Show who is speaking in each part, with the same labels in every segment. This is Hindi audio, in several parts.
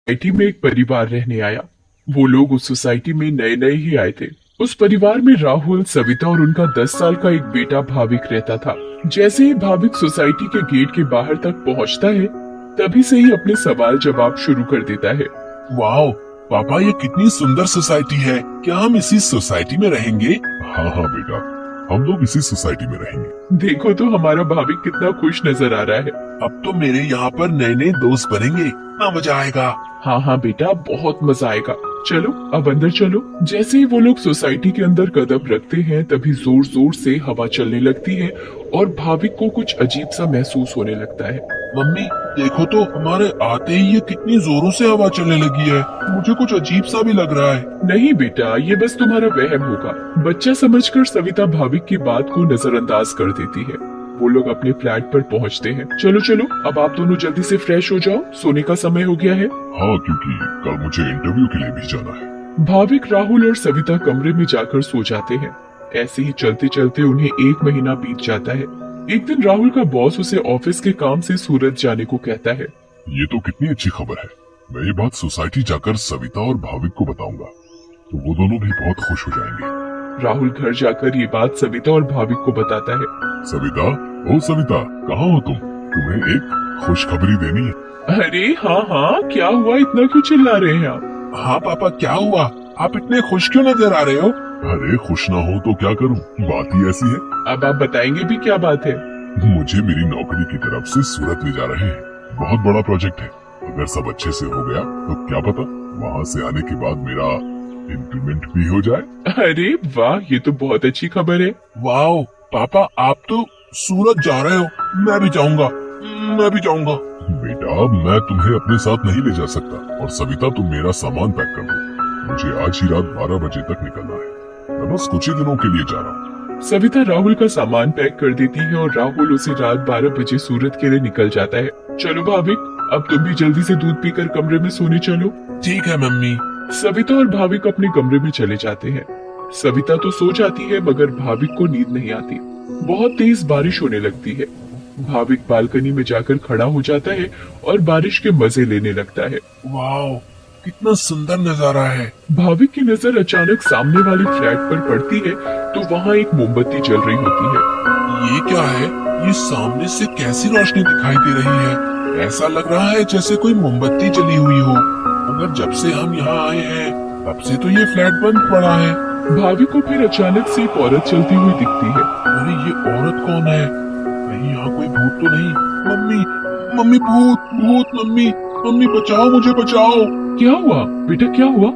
Speaker 1: सोसाइटी में एक परिवार रहने आया। वो लोग उस सोसाइटी में नए नए ही आए थे। उस परिवार में राहुल, सविता और उनका 10 साल का एक बेटा भाविक रहता था। जैसे ही भाविक सोसाइटी के गेट के बाहर तक पहुंचता है, तभी से ही अपने सवाल जवाब शुरू कर देता है।
Speaker 2: वाओ पापा, ये कितनी सुंदर सोसाइटी है। क्या हम इसी सोसाइटी में रहेंगे?
Speaker 3: हाँ हाँ बेटा, हम लोग इसी सोसाइटी में रहेंगे।
Speaker 1: देखो तो हमारा भाविक कितना खुश नजर आ रहा है।
Speaker 2: अब तो मेरे यहाँ पर नए नए दोस्त बनेंगे, ना मजा आएगा।
Speaker 1: हाँ हाँ बेटा, बहुत मजा आएगा। चलो अब अंदर चलो। जैसे ही वो लोग सोसाइटी के अंदर कदम रखते हैं, तभी जोर जोर से हवा चलने लगती है और भाविक को कुछ अजीब सा महसूस होने लगता है।
Speaker 2: मम्मी देखो तो, हमारे आते ही ये कितनी जोरों से हवा चलने लगी है। मुझे कुछ अजीब सा भी लग रहा है।
Speaker 1: नहीं बेटा, ये बस तुम्हारा वहम होगा। बच्चा समझकर सविता भाविक की बात को नजरअंदाज कर देती है। वो लोग अपने फ्लैट पर पहुंचते हैं। चलो चलो, अब आप दोनों जल्दी से फ्रेश हो जाओ, सोने का समय हो गया है।
Speaker 3: हाँ, क्योंकि कल मुझे इंटरव्यू के लिए भी जाना है।
Speaker 1: भाविक, राहुल और सविता कमरे में जाकर सो जाते हैं। ऐसे ही चलते चलते उन्हें 1 महीना बीत जाता है। एक दिन राहुल का बॉस उसे ऑफिस के काम से सूरत जाने को कहता है।
Speaker 3: ये तो कितनी अच्छी खबर है। मैं ये बात सोसाइटी जाकर सविता और भाविक को बताऊंगा, तो वो दोनों भी बहुत खुश हो जाएंगे।
Speaker 1: राहुल घर जाकर ये बात सविता और भाविक को बताता है।
Speaker 3: सविता, ओ सविता, कहाँ हो तुम? तुम्हें एक खुशखबरी देनी है।
Speaker 1: अरे हाँ हाँ, क्या हुआ? इतना क्यों चिल्ला रहे हैं आप?
Speaker 2: हाँ पापा, क्या हुआ? आप इतने खुश क्यों नजर आ रहे हो?
Speaker 3: अरे खुश ना हो तो क्या करूं, बात ही ऐसी है।
Speaker 1: अब आप बताएंगे भी, क्या बात है?
Speaker 3: मुझे मेरी नौकरी की तरफ से सूरत ले जा रहे हैं। बहुत बड़ा प्रोजेक्ट है। अगर सब अच्छे से हो गया तो क्या पता वहाँ से आने के बाद मेरा इंक्रीमेंट भी हो जाए।
Speaker 1: अरे वाह, ये तो बहुत अच्छी खबर है।
Speaker 2: वाओ पापा, आप तो सूरत जा रहे हो। मैं भी जाऊंगा, मैं भी जाऊंगा।
Speaker 3: बेटा, मैं तुम्हें अपने साथ नहीं ले जा सकता। और सविता, तुम मेरा सामान पैक कर दो। मुझे आज ही रात 12 बजे तक निकलना है। मैं बस कुछ ही दिनों के लिए जा रहा हूँ।
Speaker 1: सविता राहुल का सामान पैक कर देती है और राहुल उसे रात 12 बजे सूरत के लिए निकल जाता है। चलो भाविक, अब तुम भी जल्दी से दूध पीकर कमरे में सोने चलो।
Speaker 2: ठीक है मम्मी।
Speaker 1: सविता और भाविक अपने कमरे में चले जाते हैं। सविता तो सो जाती है, मगर भाविक को नींद नहीं आती। बहुत तेज बारिश होने लगती है। भाविक बालकनी में जाकर खड़ा हो जाता है और बारिश के मजे लेने लगता है।
Speaker 2: वाओ, कितना सुंदर नजारा है।
Speaker 1: भाविक की नजर अचानक सामने वाले फ्लैट पर पड़ती है, तो वहाँ एक मोमबत्ती जल रही होती है।
Speaker 2: ये क्या है? ये सामने से कैसी रोशनी दिखाई दे रही है? ऐसा लग रहा है जैसे कोई मोमबत्ती जली हुई हो। मगर जब से हम यहाँ आए हैं, तब से तो ये फ्लैट बंद पड़ा है।
Speaker 1: भाविक को फिर अचानक से एक औरत चलती हुई दिखती है।
Speaker 2: अरे ये औरत कौन है? कहीं यहाँ कोई भूत तो नहीं? मम्मी, मम्मी, भूत, भूत, मम्मी, मम्मी बचाओ, मुझे बचाओ।
Speaker 1: क्या हुआ बेटा, क्या हुआ?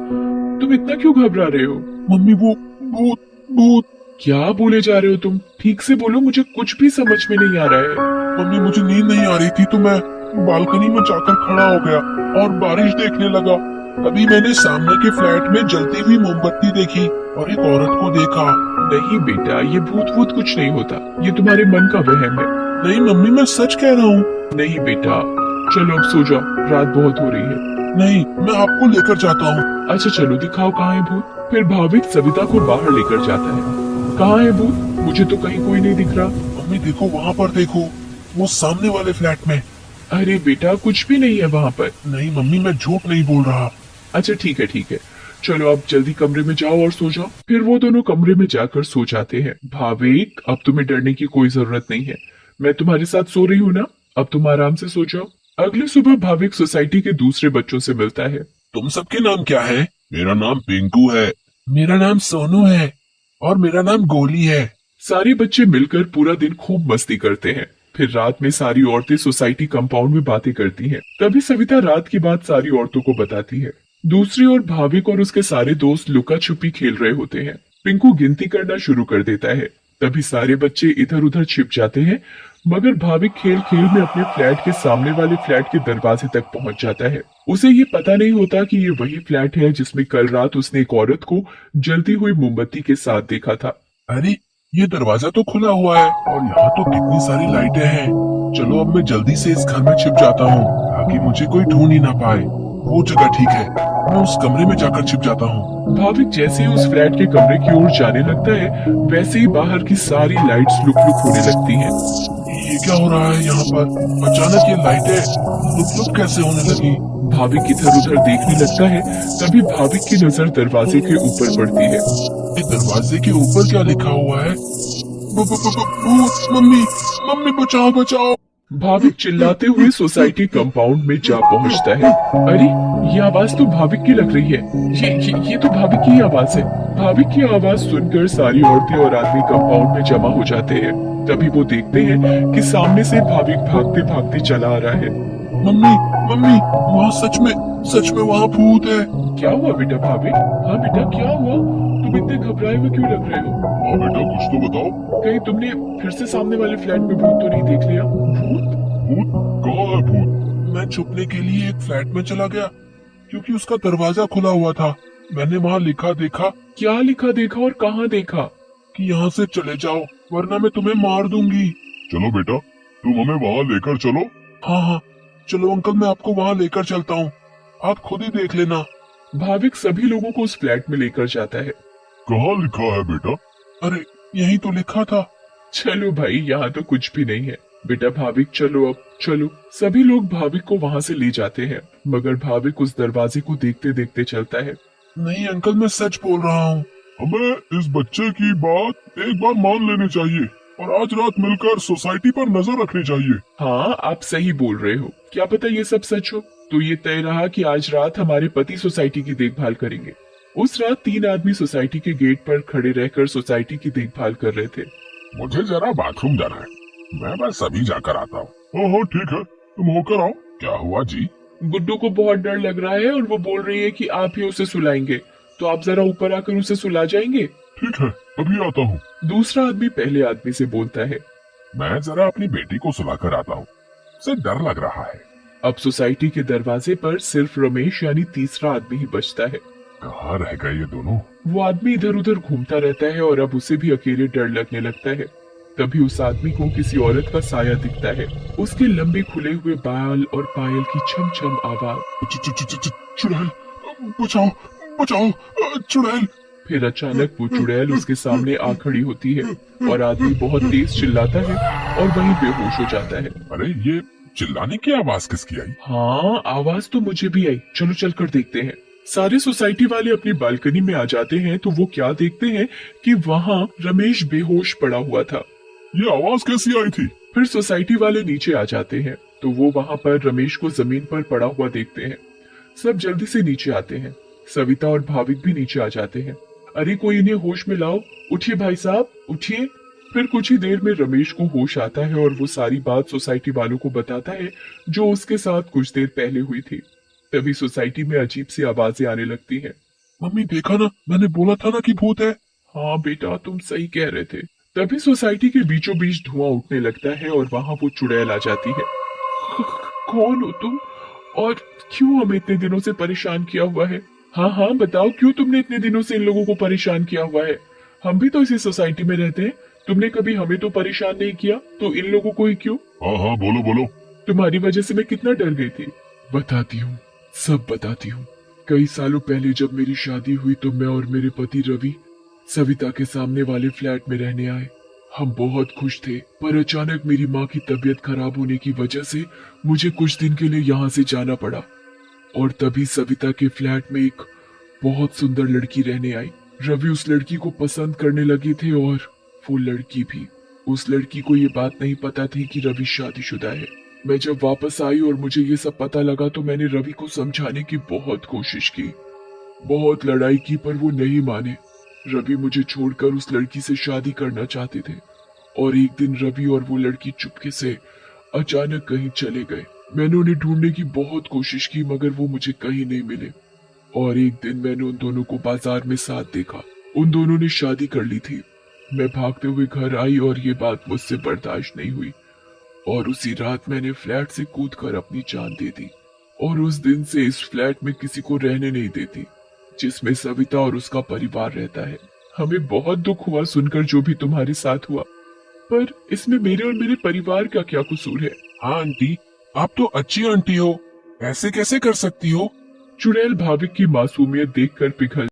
Speaker 1: तुम इतना क्यों घबरा रहे हो?
Speaker 2: मम्मी, वो भूत, भूत।
Speaker 1: क्या बोले जा रहे हो तुम? ठीक से बोलो, मुझे कुछ भी समझ में नहीं आ रहा है।
Speaker 2: मम्मी, मुझे नींद नहीं आ रही थी तो मैं बालकनी में जाकर खड़ा हो गया और बारिश देखने लगा। तभी मैंने सामने के फ्लैट में जलती हुई मोमबत्ती देखी और एक औरत को देखा।
Speaker 1: नहीं बेटा, ये भूत भूत कुछ नहीं होता। ये तुम्हारे मन का वहम है।
Speaker 2: नहीं मम्मी, मैं सच कह रहा हूँ।
Speaker 1: नहीं बेटा, चलो अब सो जाओ, रात बहुत हो रही है।
Speaker 2: नहीं, मैं आपको लेकर जाता हूँ।
Speaker 1: अच्छा चलो, दिखाओ कहाँ है भूत। फिर भाविक सविता को बाहर लेकर जाता है। कहाँ है भूत? मुझे तो कहीं कोई नहीं दिख रहा।
Speaker 2: मम्मी देखो, वहाँ पर देखो, वो सामने वाले फ्लैट में।
Speaker 1: अरे बेटा, कुछ भी नहीं है वहाँ पर।
Speaker 2: नहीं मम्मी, मैं झूठ नहीं बोल रहा।
Speaker 1: अच्छा ठीक है ठीक है, चलो अब जल्दी कमरे में जाओ और सो जाओ। फिर वो दोनों कमरे में जाकर सो जाते हैं। भाविक, अब तुम्हें डरने की कोई जरूरत नहीं है। मैं तुम्हारे साथ सो रही हूँ ना, अब तुम आराम से सो जाओ। अगली सुबह भाविक सोसाइटी के दूसरे बच्चों से मिलता है।
Speaker 2: तुम सबके नाम क्या है?
Speaker 3: मेरा नाम पिंकू है।
Speaker 2: मेरा नाम सोनू है। और मेरा नाम गोली है।
Speaker 1: सारे बच्चे मिलकर पूरा दिन खूब मस्ती करते हैं। फिर रात में सारी औरतें सोसाइटी कंपाउंड में बातें करती हैं। तभी सविता रात की बात सारी औरतों को बताती है। दूसरी ओर भाविक और उसके सारे दोस्त लुका छुपी खेल रहे होते हैं। पिंकू गिनती करना शुरू कर देता है। तभी सारे बच्चे इधर उधर छिप जाते हैं, मगर भाविक खेल खेल में अपने फ्लैट के सामने वाले फ्लैट के दरवाजे तक पहुंच जाता है। उसे ये पता नहीं होता कि ये वही फ्लैट है जिसमें कल रात उसने एक औरत को जलती हुई मोमबत्ती के साथ देखा था।
Speaker 2: अरे ये दरवाजा तो खुला हुआ है और यहाँ तो कितनी सारी लाइटें हैं। चलो अब मैं जल्दी से इस घर में छिप जाता हूँ ताकि मुझे कोई ढूंढ ही ना पाए। वो जगह ठीक है, मैं उस कमरे में जाकर छिप जाता हूँ।
Speaker 1: भाविक जैसे ही उस फ्लैट के कमरे की ओर जाने लगता है, वैसे ही बाहर की सारी लाइट्स लुक लुक होने लगती हैं।
Speaker 2: ये क्या हो रहा है यहाँ पर? अचानक ये लाइटें लुक लुक कैसे होने लगी?
Speaker 1: भाविक इधर उधर देखने लगता है। तभी भाविक की नजर दरवाजे के ऊपर पड़ती है।
Speaker 2: ये दरवाजे के ऊपर क्या लिखा हुआ है? भूत! मम्मी, मम्मी बचाओ बचाओ!
Speaker 1: भाविक चिल्लाते हुए सोसाइटी कंपाउंड में जा पहुंचता है। अरे, ये आवाज तो भाविक की लग रही है। ये तो भाविक की ही आवाज है। भाविक की आवाज सुनकर सारी औरतें और आदमी कंपाउंड में जमा हो जाते हैं। तभी वो देखते हैं कि सामने से भाविक भागते भागते चला आ रहा है।
Speaker 2: मम्मी, मम्मी, वहाँ सच में वहाँ भूत है।
Speaker 1: क्या हुआ बेटा भाविक? हाँ बेटा, क्या हुआ? तुम इतने घबराए हुए क्यों लग रहे हो?
Speaker 3: हाँ बेटा, कुछ तो बताओ।
Speaker 1: कहीं तुमने फिर से सामने वाले फ्लैट में भूत तो नहीं देख लिया? भूत?
Speaker 3: भूत? कहाँ है भूत?
Speaker 2: मैं छुपने के लिए एक फ्लैट में चला गया क्योंकि उसका दरवाजा खुला हुआ था। मैंने वहाँ लिखा देखा
Speaker 1: क्या लिखा देखा और कहाँ देखा?
Speaker 2: कि यहाँ से चले जाओ वरना मैं तुम्हें मार दूंगी।
Speaker 3: चलो बेटा, तुम हमें वहाँ लेकर चलो।
Speaker 2: हाँ, चलो अंकल, मैं आपको वहाँ लेकर चलता हूँ, आप खुद ही देख लेना।
Speaker 1: भाविक सभी लोगों को उस फ्लैट में लेकर जाता है।
Speaker 3: कहाँ लिखा है बेटा?
Speaker 2: अरे, यही तो लिखा था।
Speaker 1: चलो भाई, यहाँ तो कुछ भी नहीं है। बेटा भाविक, चलो अब चलो। सभी लोग भाविक को वहाँ से ले जाते हैं, मगर भाविक उस दरवाजे को देखते देखते चलता है।
Speaker 2: नहीं अंकल, मैं सच बोल रहा हूँ।
Speaker 3: हमें इस बच्चे की बात एक बार मान लेनी चाहिए और आज रात मिलकर सोसाइटी पर नजर रखनी चाहिए।
Speaker 1: हाँ, आप सही बोल रहे हो। क्या पता ये सब सच हो। तो ये तय रहा कि आज रात हमारे पति सोसाइटी की देखभाल करेंगे। उस रात 3 आदमी सोसाइटी के गेट पर खड़े रहकर सोसाइटी की देखभाल कर रहे थे।
Speaker 3: मुझे जरा बाथरूम जाना है, मैं बस अभी जाकर आता हूँ। हाँ ठीक है, तुम होकर आओ। क्या हुआ जी?
Speaker 1: गुड्डू को बहुत डर लग रहा है और वो बोल रही है कि आप ही उसे सुलाएंगे, तो आप जरा ऊपर आकर उसे सुला जाएंगे।
Speaker 3: ठीक है, अभी आता हूँ।
Speaker 1: दूसरा आदमी पहले आदमी से बोलता है।
Speaker 3: मैं जरा अपनी बेटी को सुलाकर आता हूँ, उसे डर लग रहा है।
Speaker 1: अब सोसाइटी के दरवाजे पर सिर्फ रमेश यानी तीसरा आदमी ही बचता है।
Speaker 3: कहाँ रह गए ये दोनों?
Speaker 1: वो आदमी इधर उधर घूमता रहता है और अब उसे भी अकेले डर लगने लगता है। तभी उस आदमी को किसी औरत का साया दिखता है। उसके लंबे खुले हुए बाल और पायल की छम छम आवाज।
Speaker 2: चुड़ैल, बचाओ बचाओ, चुड़ैल।
Speaker 1: फिर अचानक वो चुड़ैल उसके सामने आ खड़ी होती है और आदमी बहुत तेज चिल्लाता है और वहीं बेहोश हो जाता है।
Speaker 3: अरे, ये चिल्लाने की आवाज किसकी आई?
Speaker 1: हाँ, आवाज तो मुझे भी आई। चलो चलकर देखते हैं। सारे सोसाइटी वाले अपनी बालकनी में आ जाते हैं तो वो क्या देखते हैं कि वहाँ रमेश बेहोश पड़ा हुआ था।
Speaker 3: ये आवाज कैसी आई थी?
Speaker 1: फिर सोसाइटी वाले नीचे आ जाते हैं तो वो वहाँ पर रमेश को जमीन पर पड़ा हुआ देखते हैं। सब जल्दी से नीचे आते हैं। सविता और भाविक भी नीचे आ जाते हैं। अरे, कोई इन्हें होश में लाओ। उठिए भाई साहब, उठिए। फिर कुछ ही देर में रमेश को होश आता है और वो सारी बात सोसाइटी वालों को बताता है जो उसके साथ कुछ देर पहले हुई थी। तभी सोसाइटी में अजीब सी आवाजें आने लगती हैं।
Speaker 2: मम्मी, देखा ना, मैंने बोला था ना कि भूत है।
Speaker 1: हाँ बेटा, तुम सही कह रहे थे। तभी सोसाइटी के बीचों बीच धुआं उठने लगता है और वहाँ वो चुड़ैल आ जाती है। कौन हो तुम और क्यों हमें इतने दिनों से परेशान किया हुआ है? हाँ बताओ, क्यों तुमने इतने दिनों से इन लोगों को परेशान किया हुआ है? हम भी तो इसी सोसाइटी में रहते हैं। तुमने कभी हमें तो परेशान नहीं किया, तो इन लोगों को ही क्यों?
Speaker 3: हाँ, बोलो बोलो।
Speaker 1: तुम्हारी वजह से मैं कितना डर गई थी। बताती हूँ, सब बताती हूँ। कई सालों पहले जब मेरी शादी हुई तो मैं और मेरे पति रवि सविता के सामने वाले फ्लैट में रहने आए। हम बहुत खुश थे, पर अचानक मेरी माँ की तबीयत खराब होने की वजह से मुझे कुछ दिन के लिए यहाँ से जाना पड़ा। और तभी सविता के फ्लैट में एक बहुत सुंदर लड़की रहने आई। रवि उस लड़की को पसंद करने लगे थे और वो लड़की भी। उस लड़की को ये बात नहीं पता थी कि रवि शादीशुदा है। मैं जब वापस आई और मुझे ये सब पता लगा तो मैंने रवि को समझाने की बहुत कोशिश की, बहुत लड़ाई की, पर वो नहीं माने। रवि मुझे छोड़कर उस लड़की से शादी करना चाहते थे और एक दिन रवि और वो लड़की चुपके से अचानक कहीं चले गए। मैंने उन्हें ढूंढने की बहुत कोशिश की मगर वो मुझे कहीं नहीं मिले। और एक दिन मैंने उन दोनों को बाजार में साथ देखा। उन दोनों ने शादी कर ली थी। मैं भागते हुए घर आई और ये बात मुझसे बर्दाश्त नहीं हुई और उसी रात मैंने फ्लैट से कूदकर अपनी जान दे दी। और उस दिन से इस फ्लैट में किसी को रहने नहीं देती, जिसमें सविता और उसका परिवार रहता है। हमें बहुत दुख हुआ सुनकर जो भी तुम्हारे साथ हुआ, पर इसमें मेरे और मेरे परिवार का क्या कसूर है?
Speaker 2: हाँ आंटी, आप तो अच्छी आंटी हो, ऐसे कैसे कर सकती हो?
Speaker 1: चुड़ैल भाविक की मासूमियत देखकर पिघल